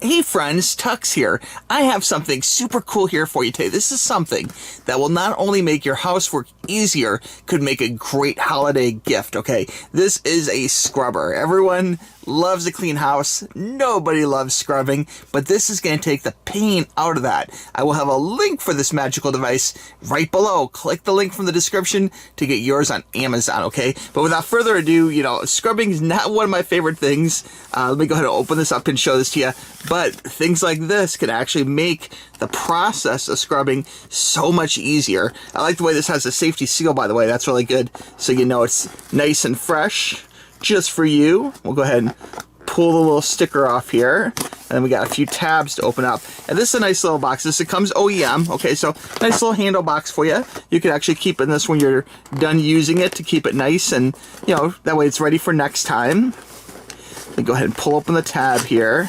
Hey friends, Tux here. I have something super cool here for you today. This is something that will not only make your housework easier, could make a great holiday gift, okay? This is a scrubber. Everyone loves a clean house. Nobody loves scrubbing, but this is going to take the pain out of that. I will have a link for this magical device right below. Click the link from the description to get yours on Amazon, okay? But without further ado, scrubbing is not one of my favorite things. Let me go ahead and open this up and show this to you. But things like this can actually make the process of scrubbing so much easier. I like the way this has a safety seal, by the way. That's really good. So you know it's nice and fresh just for you. We'll go ahead and pull the little sticker off here. And then we got a few tabs to open up. And this is a nice little box. This comes OEM. Okay, so nice little handle box for you. You can actually keep in this when you're done using it to keep it nice. And, that way it's ready for next time. Let me go ahead and pull open the tab here.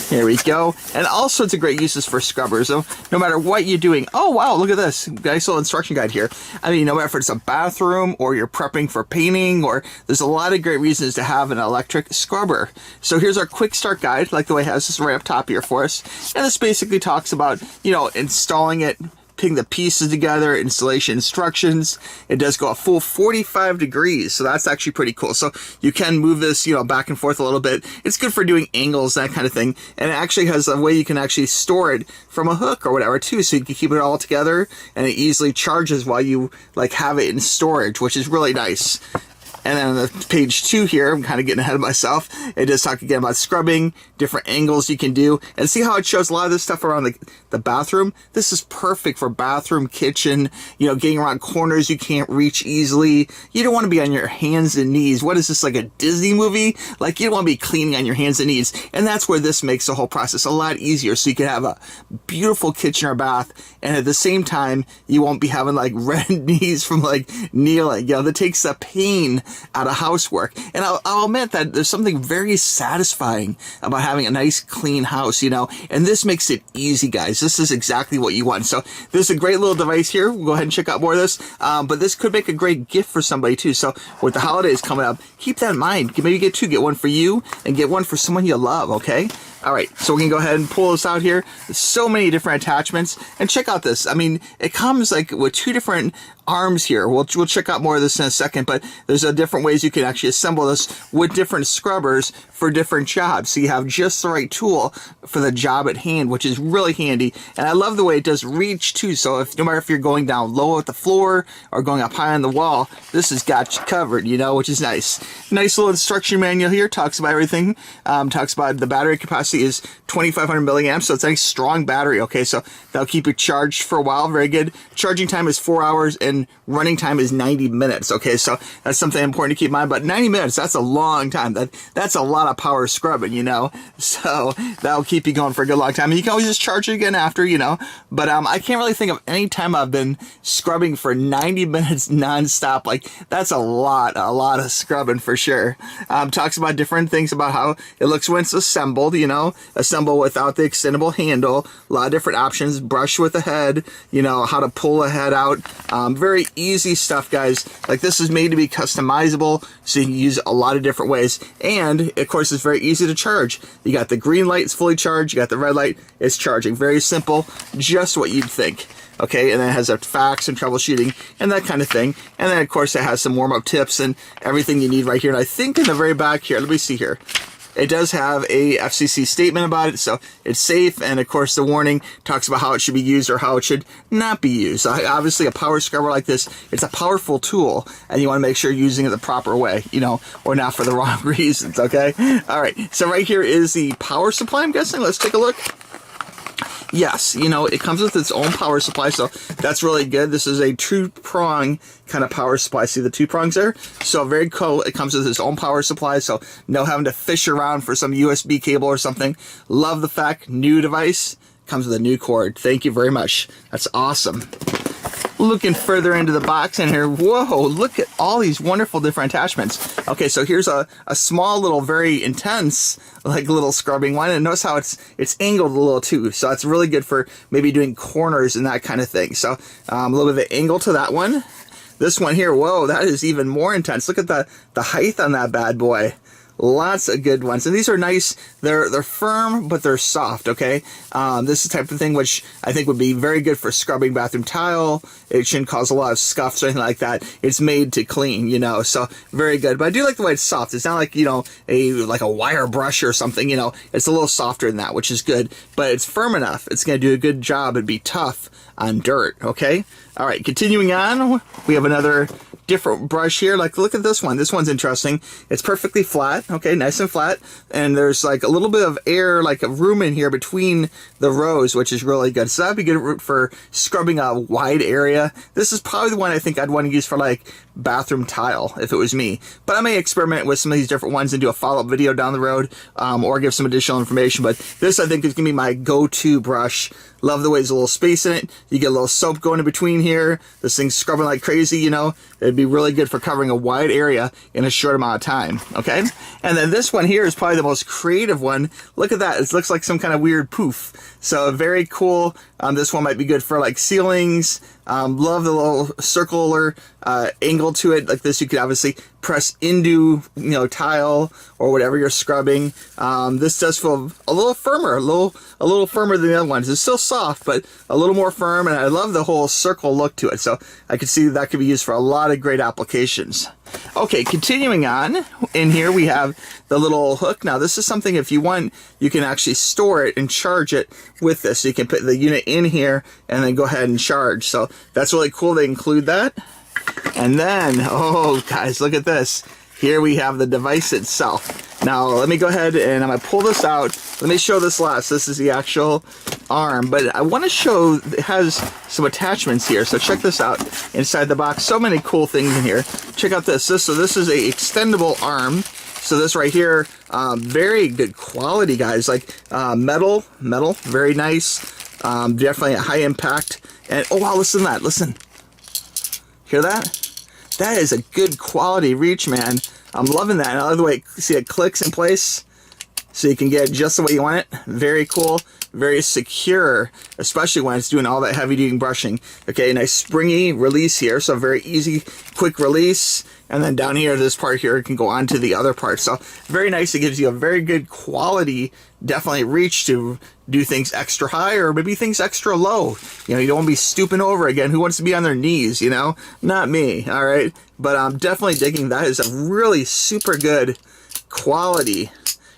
Here we go. And all sorts of great uses for scrubbers. So no matter what you're doing. Oh, wow, look at this. Nice little instruction guide here. I mean, no matter if it's a bathroom or you're prepping for painting, or there's a lot of great reasons to have an electric scrubber. So here's our quick start guide. Like the way it has this right up top here for us. And this basically talks about, installing it, putting the pieces together, installation instructions. It does go a full 45 degrees, so that's actually pretty cool. So you can move this, back and forth a little bit. It's good for doing angles, that kind of thing. And it actually has a way you can actually store it from a hook or whatever too, so you can keep it all together, and it easily charges while you have it in storage, which is really nice. And then on the page 2 here, I'm kind of getting ahead of myself. It does talk again about scrubbing, different angles you can do. And see how it shows a lot of this stuff around the bathroom? This is perfect for bathroom, kitchen, getting around corners you can't reach easily. You don't want to be on your hands and knees. What is this, like a Disney movie? You don't want to be cleaning on your hands and knees. And that's where this makes the whole process a lot easier. So you can have a beautiful kitchen or bath, and at the same time, you won't be having red knees from kneeling. That takes the pain out of housework. And I'll admit that there's something very satisfying about having a nice clean house, and this makes it easy, guys. This is exactly what you want. So this is a great little device here. We'll go ahead and check out more of this. But this could make a great gift for somebody too. So with the holidays coming up, keep that in mind. Maybe get one for you and get one for someone you love, okay? All right, so we can go ahead and pull this out here. There's so many different attachments, and check out this. I mean, it comes with 2 different arms here. We'll check out more of this in a second, but there's different ways you can actually assemble this with different scrubbers for different jobs. So you have just the right tool for the job at hand, which is really handy. And I love the way it does reach too. So no matter if you're going down low at the floor or going up high on the wall, this has got you covered, which is nice. Nice little instruction manual here. Talks about everything. Talks about the battery capacity is 2,500 milliamps, so it's a nice strong battery. Okay, so that'll keep you charged for a while. Very good. Charging time is 4 hours and running time is 90 minutes. Okay, so that's something important to keep in mind. But 90 minutes, that's a long time. That's a lot of power scrubbing, so that'll keep you going for a good long time. And you can always just charge it again after, but I can't really think of any time I've been scrubbing for 90 minutes nonstop. That's a lot of scrubbing for sure. Talks about different things about how it looks when it's assembled, assemble without the extendable handle, a lot of different options, brush with the head, how to pull the head out. Very easy stuff, guys. This is made to be customizable, so you can use it a lot of different ways. And of course, it's very easy to charge. You got the green light, it's fully charged. You got the red light, it's charging. Very simple, just what you'd think. Okay, and then it has a fax and troubleshooting and that kind of thing. And then of course it has some warm-up tips and everything you need right here. And I think in the very back here, let me see here. It does have a FCC statement about it, so it's safe. And of course, the warning talks about how it should be used or how it should not be used. So obviously, a power scrubber like this, it's a powerful tool, and you want to make sure you're using it the proper way, or not for the wrong reasons, okay? All right, so right here is the power supply, I'm guessing. Let's take a look. Yes, it comes with its own power supply, so that's really good. This is a 2-prong kind of power supply. See the 2 prongs there? So very cool. It comes with its own power supply, so no having to fish around for some USB cable or something. Love the fact, new device, comes with a new cord. Thank you very much. That's awesome. Looking further into the box in here, whoa, look at all these wonderful different attachments. Okay, so here's a small little, very intense, little scrubbing one, and notice how it's angled a little too, so that's really good for maybe doing corners and that kind of thing. So a little bit of angle to that one. This one here, whoa, that is even more intense. Look at the height on that bad boy. Lots of good ones, and these are nice. They're firm, but they're soft. Okay, this is the type of thing which I think would be very good for scrubbing bathroom tile. It shouldn't cause a lot of scuffs or anything like that. It's made to clean, you know, so very good. But I do like the way it's soft. It's not like, you know, like a wire brush or something. You know, it's a little softer than that, which is good. But it's firm enough. It's going to do a good job and be tough on dirt. Okay. All right. Continuing on, we have another different brush here. Like, look at this one. This one's interesting. It's perfectly flat. Okay, nice and flat. And there's like a little bit of air, like a room in here between the rows, which is really good. So that'd be good for scrubbing a wide area. This is probably the one I think I'd want to use for like bathroom tile if it was me. But I may experiment with some of these different ones and do a follow-up video down the road, or give some additional information. But this, I think, is going to be my go-to brush. Love the way there's a little space in it. You get a little soap going in between here. This thing's scrubbing like crazy, you know. It'd be really good for covering a wide area in a short amount of time, okay? And then this one here is probably the most creative one. Look at that. It looks like some kind of weird poof. So very cool. This one might be good for like ceilings. Love the little circular angle to it. Like this, you could obviously press into, you know, tile or whatever you're scrubbing. This does feel a little firmer, a little firmer than the other ones. It's still soft, but a little more firm. And I love the whole circle look to it. So I could see that could be used for a lot of great applications. Okay, continuing on, in here we have the little hook. Now this is something, if you want, you can actually store it and charge it with this. So you can put the unit in here and then go ahead and charge. So that's really cool. They include that. And then, oh guys, look at this. Here we have the device itself. Now let me go ahead and I'm gonna pull this out. Let me show this last. This is the actual arm, but I want to show it has some attachments here. So check this out inside the box. So many cool things in here. Check out this. So this is a extendable arm. So this right here, very good quality, guys. Like metal, very nice. Definitely a high impact. And oh wow, listen to that. Listen. Hear that? That is a good quality reach, man. I'm loving that. I love the way, see, it clicks in place so you can get it just the way you want it. Very cool, very secure, especially when it's doing all that heavy duty brushing. Okay, nice springy release here, so very easy, quick release. And then down here, this part here can go on to the other part. So very nice. It gives you a very good quality, definitely reach to do things extra high or maybe things extra low. You know, you don't want to be stooping over again. Who wants to be on their knees, you know? Not me, all right? But I'm definitely digging that. Is a really super good quality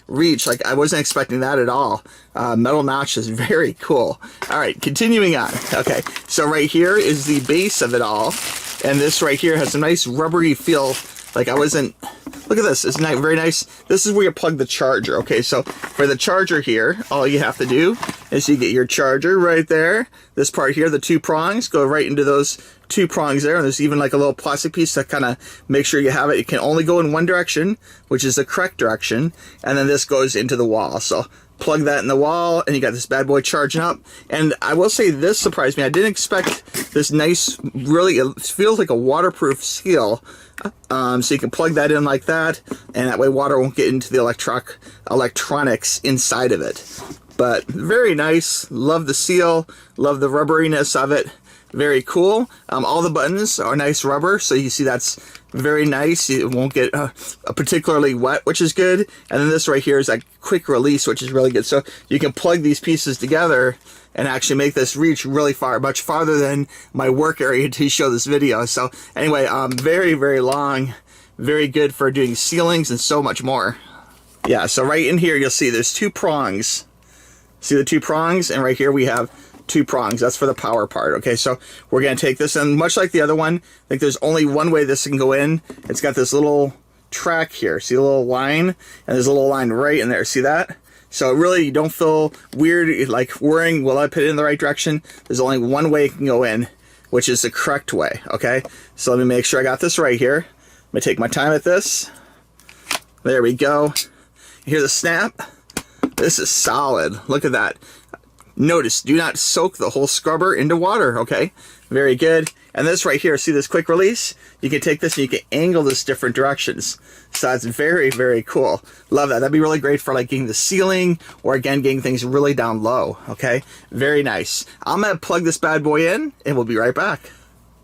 reach. Like, I wasn't expecting that at all. Metal notch is very cool. All right, continuing on. Okay, so right here is the base of it all. And this right here has a nice rubbery feel. Like I wasn't, look at this, it's not very nice. This is where you plug the charger. Okay, so for the charger here, all you have to do is you get your charger right there. This part here, the two prongs, go right into those two prongs there. And there's even like a little plastic piece to kind of make sure you have it. It can only go in one direction, which is the correct direction. And then this goes into the wall. So plug that in the wall and you got this bad boy charging up. And I will say this surprised me. I didn't expect this nice, really, it feels like a waterproof seal. So you can plug that in like that, and that way water won't get into the electronics inside of it. But very nice. Love the seal. Love the rubberiness of it. Very cool. All the buttons are nice rubber, so you see that's very nice. It won't get particularly wet, which is good. And then this right here is that quick release, which is really good. So you can plug these pieces together and actually make this reach really far, much farther than my work area to show this video. So anyway, very, very long, very good for doing ceilings and so much more. Yeah, so right in here, you'll see there's two prongs. See the two prongs? And right here we have two prongs. That's for the power part. Okay, so we're going to take this, and much like the other one, I think there's only one way this can go in. It's got this little track here. See the little line? And there's a little line right in there. See that? So really, you don't feel weird, like worrying, will I put it in the right direction? There's only one way it can go in, which is the correct way, okay? So let me make sure I got this right here. I'm gonna take my time at this. There we go. Hear the snap? This is solid. Look at that. Notice, do not soak the whole scrubber into water, okay? Very good. And this right here, see this quick release? You can take this and you can angle this different directions. So that's very, very cool. Love that. That'd be really great for like getting the ceiling or again, getting things really down low, okay? Very nice. I'm gonna plug this bad boy in and we'll be right back.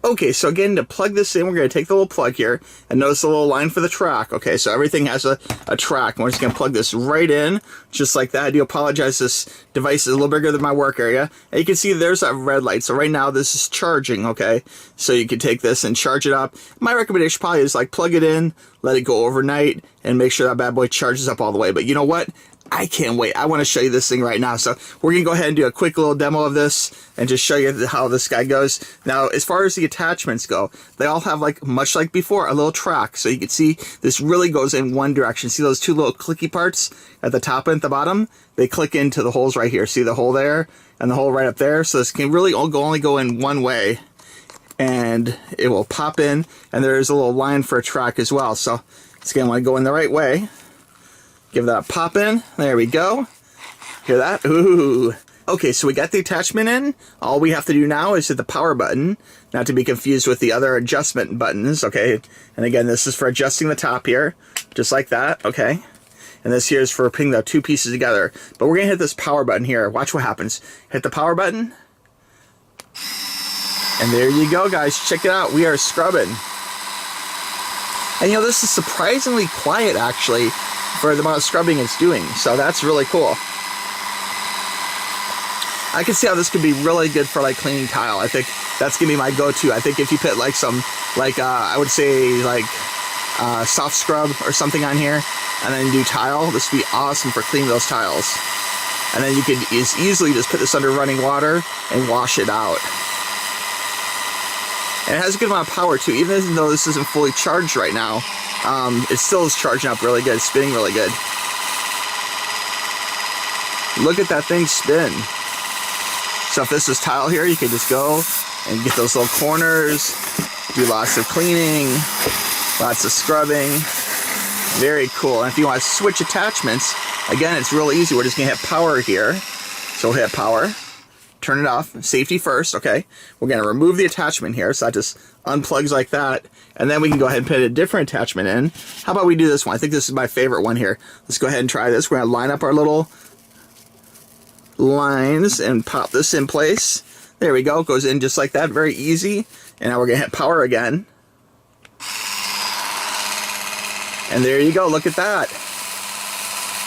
Okay, so again, to plug this in, we're going to take the little plug here, and notice the little line for the track. Okay, so everything has a track, and we're just going to plug this right in, just like that. I do apologize, this device is a little bigger than my work area. And you can see there's that red light, so right now this is charging, okay? So you can take this and charge it up. My recommendation probably is like plug it in, let it go overnight, and make sure that bad boy charges up all the way. But you know what? I can't wait. I want to show you this thing right now. So we're going to go ahead and do a quick little demo of this and just show you how this guy goes. Now, as far as the attachments go, they all have, like much like before, a little track. So you can see this really goes in one direction. See those two little clicky parts at the top and at the bottom? They click into the holes right here. See the hole there and the hole right up there? So this can really only go in one way. And it will pop in. And there's a little line for a track as well. So it's going to want to go in the right way. Give that a pop in. There we go. Hear that? Ooh. Okay, so we got the attachment in. All we have to do now is hit the power button, not to be confused with the other adjustment buttons, okay? And again, this is for adjusting the top here, just like that, okay? And this here is for putting the two pieces together. But we're gonna hit this power button here. Watch what happens. Hit the power button. And there you go, guys. Check it out. We are scrubbing. And you know, this is surprisingly quiet, actually, for the amount of scrubbing it's doing. So that's really cool. I can see how this could be really good for like cleaning tile. I think that's gonna be my go-to. I think if you put like some, like I would say like soft scrub or something on here and then do tile, this would be awesome for cleaning those tiles. And then you could easily just put this under running water and wash it out. And it has a good amount of power too, even though this isn't fully charged right now. It still is charging up really good, spinning really good. Look at that thing spin. So if this is tile here, you can just go and get those little corners, do lots of cleaning, lots of scrubbing. Very cool. And if you want to switch attachments, again, it's real easy. We're just gonna hit power here. So we'll hit power, turn it off, safety first, okay? We're gonna remove the attachment here, so that just unplugs like that. And then we can go ahead and put a different attachment in. How about we do this one? I think this is my favorite one here. Let's go ahead and try this. We're gonna line up our little lines and pop this in place. There we go, it goes in just like that, very easy. And now we're gonna hit power again. And there you go, look at that.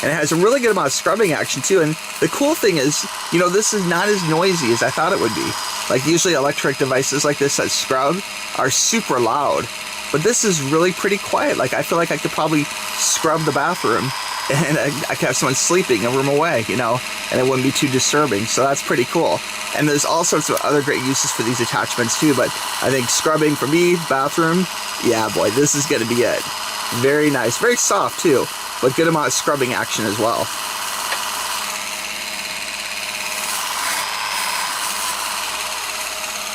And it has a really good amount of scrubbing action too. And the cool thing is, you know, this is not as noisy as I thought it would be. Like usually electric devices like this that scrub are super loud, but this is really pretty quiet. Like I feel like I could probably scrub the bathroom and I could have someone sleeping a room away, you know, and it wouldn't be too disturbing. So that's pretty cool. And there's all sorts of other great uses for these attachments too, but I think scrubbing for me, bathroom, yeah, boy, this is gonna be it. Very nice, very soft too, but good amount of scrubbing action as well.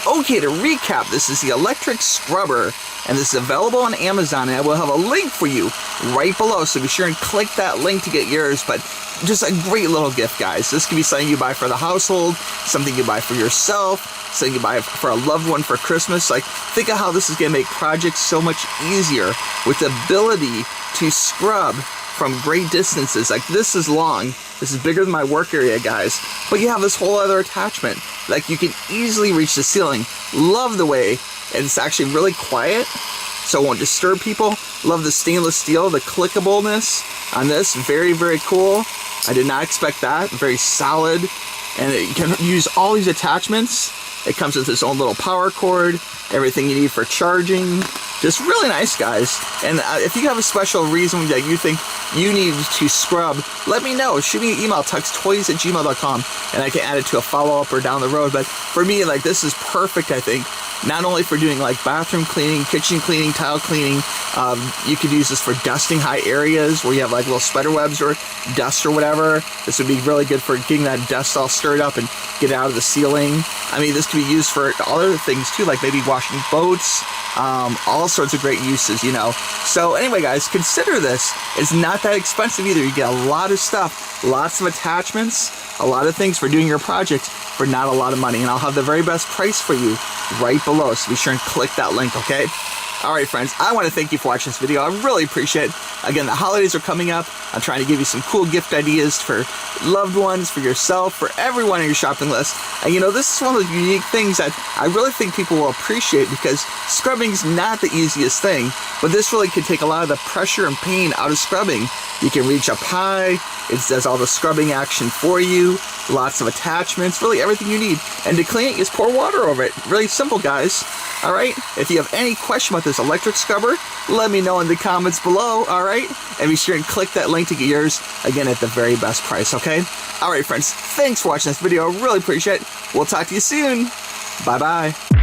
Okay, to recap, this is the electric scrubber, and this is available on Amazon, and I will have a link for you right below, so be sure and click that link to get yours. But just a great little gift, guys. This could be something you buy for the household, something you buy for yourself, something you buy for a loved one for Christmas. Like, think of how this is going to make projects so much easier with the ability to scrub from great distances. Like, this is long. This is bigger than my work area, guys. But you have this whole other attachment. Like, you can easily reach the ceiling. Love the way it's actually really quiet, so it won't disturb people. Love the stainless steel, the clickableness on this. Very, very cool. I did not expect that. Very solid. And you can use all these attachments. It comes with its own little power cord, everything you need for charging. Just really nice, guys. And if you have a special reason that you think you need to scrub, let me know. Shoot me an email, tuxtoys@gmail.com, and I can add it to a follow-up or down the road. But for me, like, this is perfect, I think. Not only for doing like bathroom cleaning, kitchen cleaning, tile cleaning. You could use this for dusting high areas where you have like little spider webs or dust or whatever. This would be really good for getting that dust all stirred up and get it out of the ceiling. I mean, this could be used for other things too, like maybe washing boats, all sorts of great uses, you know. So anyway, guys, consider this. It's not that expensive either. You get a lot of stuff, lots of attachments, a lot of things for doing your project for not a lot of money. And I'll have the very best price for you right below, so be sure and click that link, okay? All right, friends, I want to thank you for watching this video. I really appreciate it. Again, the holidays are coming up. I'm trying to give you some cool gift ideas for loved ones, for yourself, for everyone on your shopping list. And you know, this is one of the unique things that I really think people will appreciate, because scrubbing's not the easiest thing, but this really can take a lot of the pressure and pain out of scrubbing. You can reach up high. It does all the scrubbing action for you. Lots of attachments, really everything you need. And to clean it, you just pour water over it. Really simple, guys. All right? If you have any question about this electric scrubber, let me know in the comments below, all right? And be sure and click that link to get yours, again, at the very best price, okay? All right, friends, thanks for watching this video. I really appreciate it. We'll talk to you soon. Bye-bye.